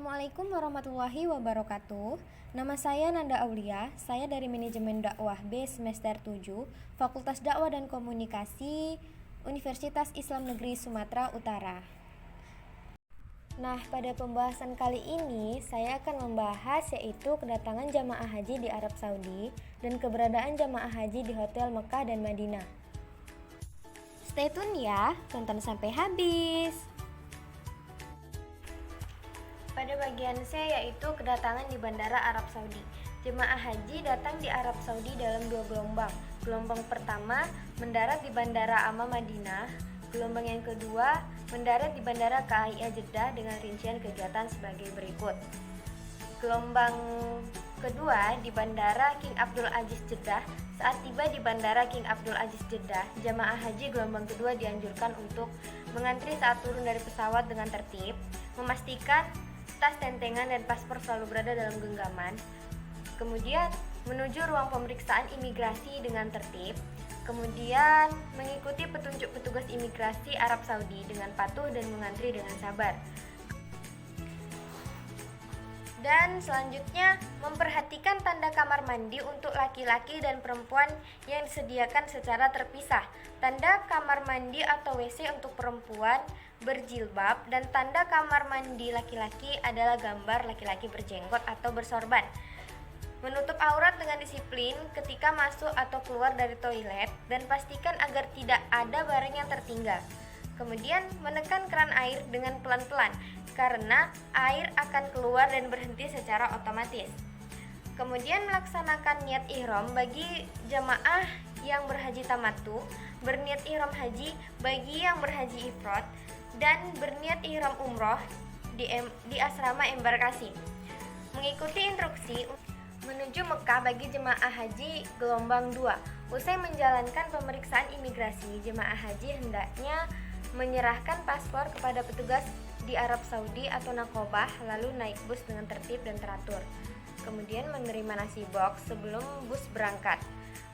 Assalamualaikum warahmatullahi wabarakatuh. Nama saya Nanda Aulia, saya dari Manajemen Dakwah B semester 7, Fakultas Dakwah dan Komunikasi, Universitas Islam Negeri Sumatera Utara. Nah, pada pembahasan kali ini saya akan membahas yaitu kedatangan jamaah haji di Arab Saudi dan keberadaan jamaah haji di Hotel Mekah dan Madinah. Stay tune ya, tonton sampai habis. Pada bagian C yaitu kedatangan di Bandara Arab Saudi. Jemaah haji datang di Arab Saudi dalam 2 gelombang. Gelombang pertama mendarat di Bandara Amma Madinah. Gelombang yang kedua mendarat di Bandara KAIA Jeddah dengan rincian kegiatan sebagai berikut. Gelombang kedua di Bandara King Abdul Aziz Jeddah. Saat tiba di Bandara King Abdul Aziz Jeddah, jamaah haji gelombang kedua dianjurkan untuk mengantri saat turun dari pesawat dengan tertib, memastikan tas, tentengan, dan paspor selalu berada dalam genggaman. Kemudian menuju ruang pemeriksaan imigrasi dengan tertib. Kemudian mengikuti petunjuk petugas imigrasi Arab Saudi dengan patuh dan mengantri dengan sabar. Dan selanjutnya memperhatikan tanda kamar mandi untuk laki-laki dan perempuan yang disediakan secara terpisah. Tanda kamar mandi atau WC untuk perempuan berjilbab dan tanda kamar mandi laki-laki adalah gambar laki-laki berjenggot atau bersorban. Menutup aurat dengan disiplin ketika masuk atau keluar dari toilet dan pastikan agar tidak ada barang yang tertinggal. Kemudian menekan keran air dengan pelan-pelan karena air akan keluar dan berhenti secara otomatis. Kemudian melaksanakan niat ihram bagi jamaah yang berhaji tamattu, berniat ihram haji bagi yang berhaji ifrad, dan berniat ihram umroh di asrama embarkasi. Mengikuti instruksi menuju Mekah bagi jemaah haji gelombang 2. Usai menjalankan pemeriksaan imigrasi, jemaah haji hendaknya menyerahkan paspor kepada petugas di Arab Saudi atau Nakobah, lalu naik bus dengan tertib dan teratur. Kemudian menerima nasi box sebelum bus berangkat.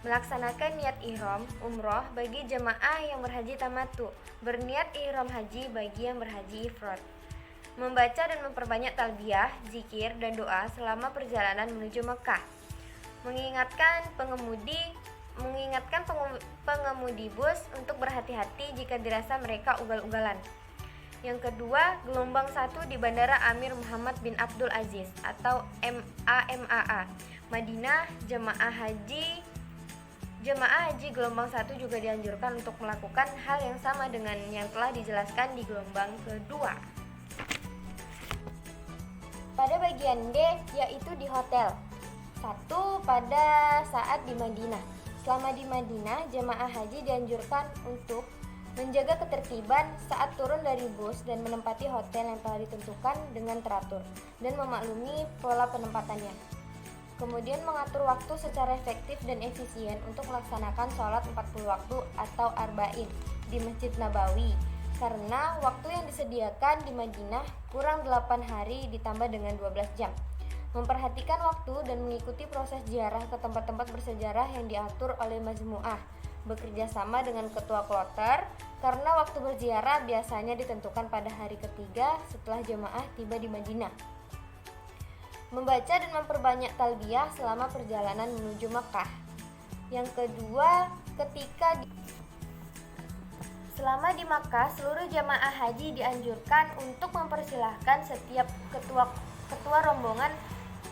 Melaksanakan niat ihram umroh bagi jemaah yang berhaji tamattu, berniat ihram haji bagi yang berhaji ifrad. Membaca dan memperbanyak talbiyah, zikir, dan doa selama perjalanan menuju Mekah. Mengingatkan pengemudi bus untuk berhati-hati jika dirasa mereka ugal-ugalan. Yang kedua, gelombang 1 di Bandara Amir Muhammad bin Abdul Aziz atau AMAA Madinah. Jemaah haji gelombang 1 juga dianjurkan untuk melakukan hal yang sama dengan yang telah dijelaskan di gelombang kedua. Pada bagian D yaitu di hotel. 1. Pada saat di Madinah. Selama di Madinah, jemaah haji dianjurkan untuk menjaga ketertiban saat turun dari bus dan menempati hotel yang telah ditentukan dengan teratur dan memaklumi pola penempatannya. Kemudian mengatur waktu secara efektif dan efisien untuk melaksanakan sholat 40 waktu atau arba'in di Masjid Nabawi karena waktu yang disediakan di Madinah kurang 8 hari ditambah dengan 12 jam. Memperhatikan waktu dan mengikuti proses ziarah ke tempat-tempat bersejarah yang diatur oleh majmu'ah. Bekerja sama dengan ketua kloter karena waktu berziarah biasanya ditentukan pada hari ketiga setelah jemaah tiba di Madinah. Membaca dan memperbanyak talbiyah selama perjalanan menuju Mekah. Yang kedua, selama di Makkah, seluruh jamaah haji dianjurkan untuk mempersilahkan setiap ketua rombongan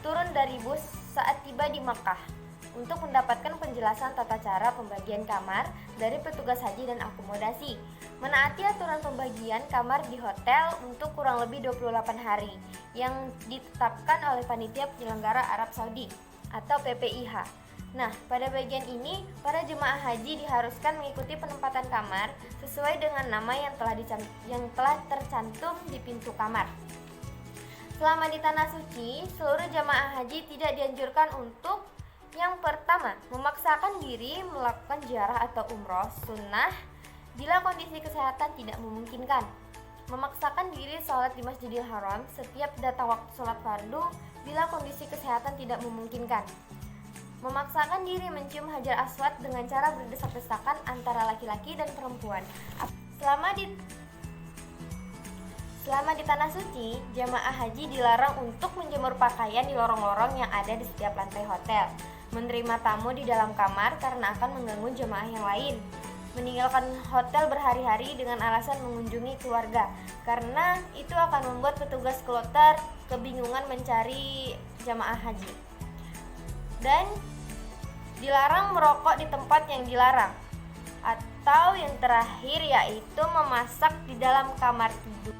turun dari bus saat tiba di Makkah untuk mendapatkan penjelasan tata cara pembagian kamar dari petugas haji dan akomodasi. Menaati aturan pembagian kamar di hotel untuk kurang lebih 28 hari yang ditetapkan oleh Panitia Penyelenggara Arab Saudi atau PPIH. Nah, pada bagian ini, para jemaah haji diharuskan mengikuti penempatan kamar sesuai dengan nama yang telah tercantum di pintu kamar. Selama di Tanah Suci, seluruh jemaah haji tidak dianjurkan untuk yang pertama, memaksakan diri melakukan ziarah atau umroh sunnah bila kondisi kesehatan tidak memungkinkan. Memaksakan diri sholat di Masjidil Haram setiap datang waktu sholat fardu bila kondisi kesehatan tidak memungkinkan. Memaksakan diri mencium Hajar Aswad dengan cara berdesak-desakan antara laki-laki dan perempuan. Selama di Tanah Suci, jamaah haji dilarang untuk menjemur pakaian di lorong-lorong yang ada di setiap lantai hotel, menerima tamu di dalam kamar karena akan mengganggu jamaah yang lain, meninggalkan hotel berhari-hari dengan alasan mengunjungi keluarga, karena itu akan membuat petugas kloter kebingungan mencari jamaah haji. Dan dilarang merokok di tempat yang dilarang. Atau yang terakhir yaitu memasak di dalam kamar tidur.